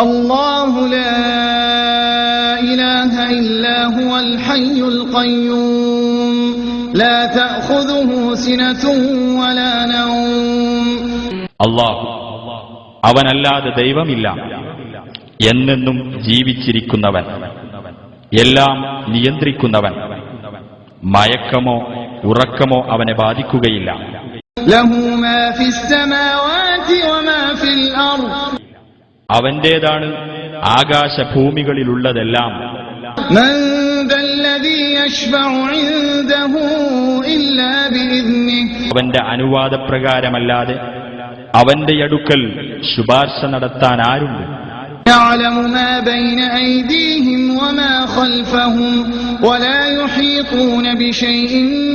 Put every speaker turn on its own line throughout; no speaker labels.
അല്ലാഹു ലാ ഇലാഹ ഇല്ലാ ഹുവൽ ഹയ്യുൽ ഖയ്യൂം ലാ തഅഖുദുഹു സിനതുൻ വലാ നൗം.
അല്ലാഹു അവനല്ലാതെ ദൈവമില്ല, എന്നെന്നും ജീവിച്ചിരിക്കുന്നവൻ, എല്ലാം നിയന്ത്രിക്കുന്നവൻ. മയക്കമോ ഉറക്കമോ അവനെ ബാധിക്കുകയില്ല.
ലഹു മാ ഫിസ് സമാവാതി വമാ ഫിൽ അർദ്.
അവന്റേതാണ് ആകാശഭൂമികളിലുള്ളതെല്ലാം.
മൻ ദല്ലദീ യശ്ഫഉ ഇൻദഹു ഇല്ലാ ബിഇദ്നിഹി.
അവന്റെ അനുവാദപ്രകാരമല്ലാതെ അവന്റെ അടുക്കൽ ശുപാർശ നടത്താൻ ആരുണ്ട്?
يعلم ما بين أيديهم وما خلفهم ولا يحيطون بشيء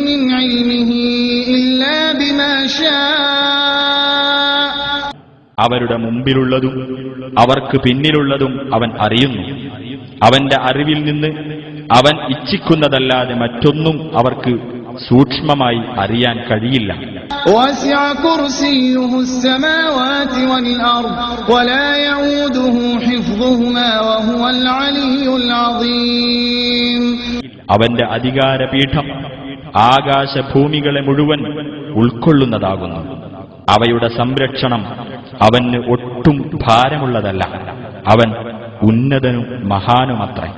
من علمه إلا بما شاء.
അവരുടെ മുമ്പിലുള്ളതും അവർക്ക് പിന്നിലുള്ളതും അവൻ അറിയുന്നു. അവന്റെ അറിവിൽ നിന്ന് അവൻ ഇച്ഛിക്കുന്നതല്ലാതെ മറ്റൊന്നും അവർക്ക് സൂക്ഷ്മമായി അറിയാൻ കഴിയില്ല.
وسع كرسيه السماوات والأرض ولا يؤوده حفظهما وهو العلي العظيم.
അവന്റെ അധികാരപീഠം ആകാശഭൂമികളെ മുഴുവൻ ഉൾക്കൊള്ളുന്നതാകുന്നു. അവയുടെ സംരക്ഷണം അവന് ഒട്ടും ഭാരമുള്ളതല്ല. അവൻ ഉന്നതനും മഹാനുമത്രേ.